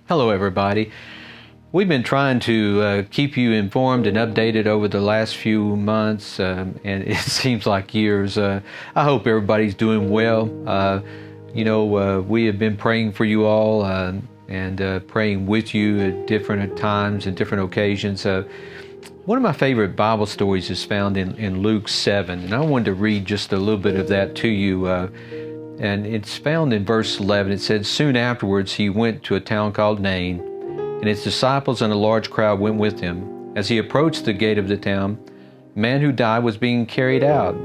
Hello, everybody. We've been trying to keep you informed and updated over the last few months, and it seems like years. I hope everybody's doing well. We have been praying for you all and praying with you at different times and different occasions. One of my favorite Bible stories is found in Luke 7, and I wanted to read just a little bit of that to you. And it's found in verse 11. It said, "Soon afterwards he went to a town called Nain, and his disciples and a large crowd went with him. As he approached the gate of the town, a man who died was being carried out.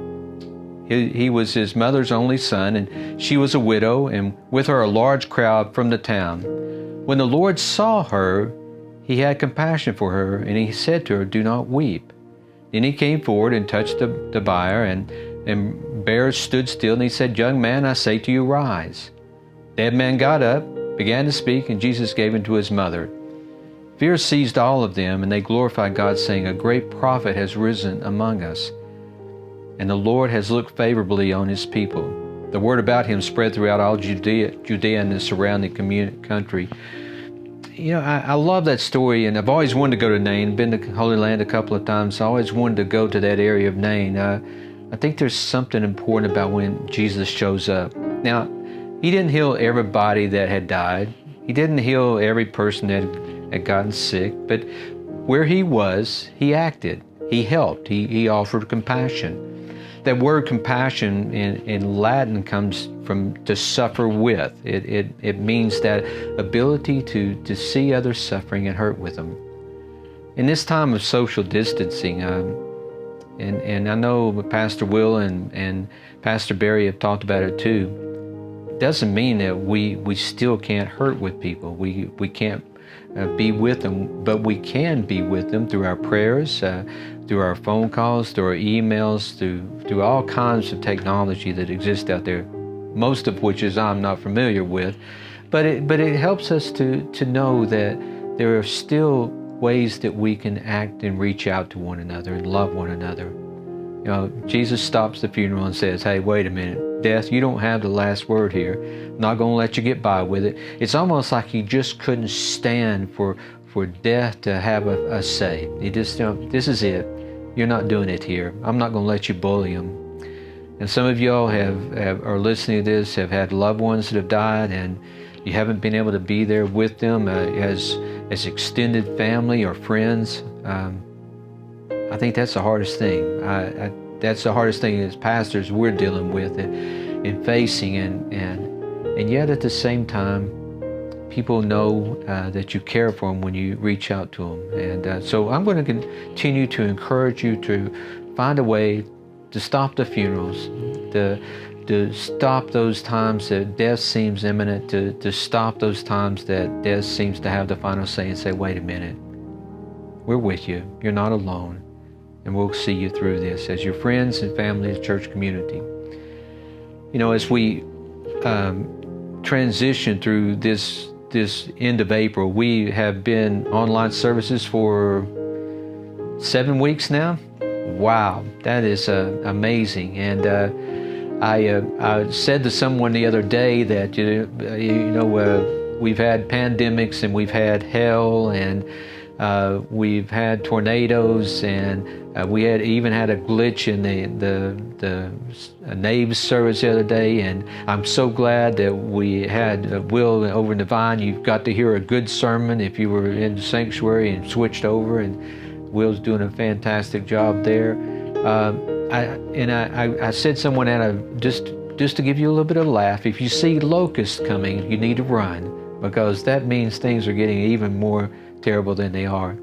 He was his mother's only son, and she was a widow, and with her a large crowd from the town. When the Lord saw her, he had compassion for her, and he said to her, 'Do not weep.' Then he came forward and touched the bier, and bear stood still, and he said, 'Young man, I say to you, rise.' The dead man got up, began to speak, and Jesus gave him to his mother. Fear seized all of them, and they glorified God, saying, 'A great prophet has risen among us, and the Lord has looked favorably on his people.' The word about him spread throughout all Judea and the surrounding country." I love that story, and I've always wanted to go to Nain. Been to Holy Land a couple of times. I always wanted to go to that area of Nain. I think there's something important about when Jesus shows up. Now, he didn't heal everybody that had died. He didn't heal every person that had gotten sick. But where he was, he acted. He helped. He offered compassion. That word compassion in Latin comes from to suffer with. It means that ability to see others suffering and hurt with them. In this time of social distancing, and I know Pastor Will and Pastor Barry have talked about it too, it doesn't mean that we still can't hurt with people. We can't be with them, but we can be with them through our prayers, through our phone calls, through our emails, through all kinds of technology that exists out there, most of which is I'm not familiar with. But it helps us to know that there are still ways that we can act and reach out to one another and love one another. Jesus stops the funeral and says, "Hey, wait a minute. Death, you don't have the last word here. I'm not going to let you get by with it." It's almost like he just couldn't stand for death to have a say. He just, this is it. You're not doing it here. I'm not going to let you bully him. And some of y'all are listening to this, have had loved ones that have died, and you haven't been able to be there with them as extended family or friends. I think that's the hardest thing. That's the hardest thing as pastors we're dealing with and facing, and yet at the same time, people know that you care for them when you reach out to them. And so I'm going to continue to encourage you to find a way to stop the funerals, to stop those times that death seems imminent, to stop those times that death seems to have the final say, and say, "Wait a minute, we're with you. You're not alone. And we'll see you through this as your friends and family and church community." As we transition through this end of April, we have been online services for 7 weeks now. Wow, that is amazing. And I said to someone the other day that we've had pandemics, and we've had hell, and we've had tornadoes, and we even had a glitch in the Nave's service the other day. And I'm so glad that we had Will over in the Vine. You got to hear a good sermon if you were in the sanctuary and switched over, and Will's doing a fantastic job there. I said someone just to give you a little bit of a laugh, if you see locusts coming, you need to run, because that means things are getting even more terrible than they are.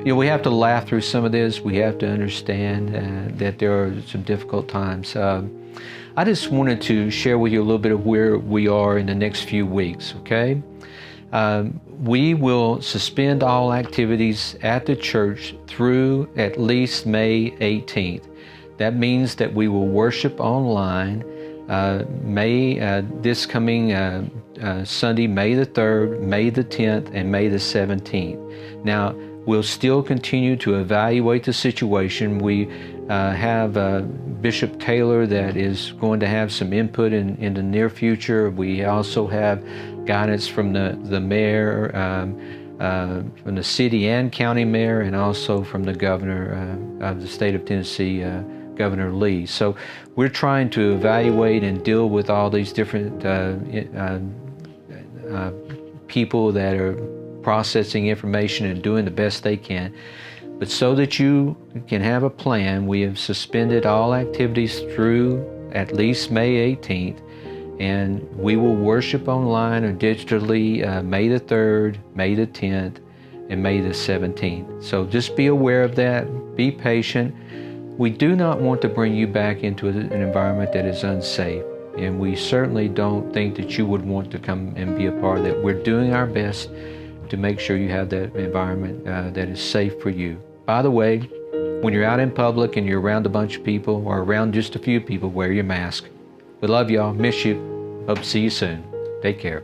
We have to laugh through some of this. We have to understand that there are some difficult times. I just wanted to share with you a little bit of where we are in the next few weeks, okay? We will suspend all activities at the church through at least May 18th. That means that we will worship online this coming Sunday, May the 3rd, May the 10th, and May the 17th. Now, We'll still continue to evaluate the situation. We have Bishop Taylor that is going to have some input in the near future. We also have guidance from the mayor, from the city and county mayor, and also from the governor of the state of Tennessee, Governor Lee. So we're trying to evaluate and deal with all these different people that are processing information and doing the best they can. But so that you can have a plan, we have suspended all activities through at least May 18th, and we will worship online or digitally May the 3rd, May the 10th, and May the 17th. So just be aware of that, be patient. We do not want to bring you back into an environment that is unsafe, and we certainly don't think that you would want to come and be a part of that. We're doing our best to make sure you have that environment that is safe for you. By the way, when you're out in public and you're around a bunch of people or around just a few people, wear your mask. We love y'all, miss you, hope to see you soon. Take care.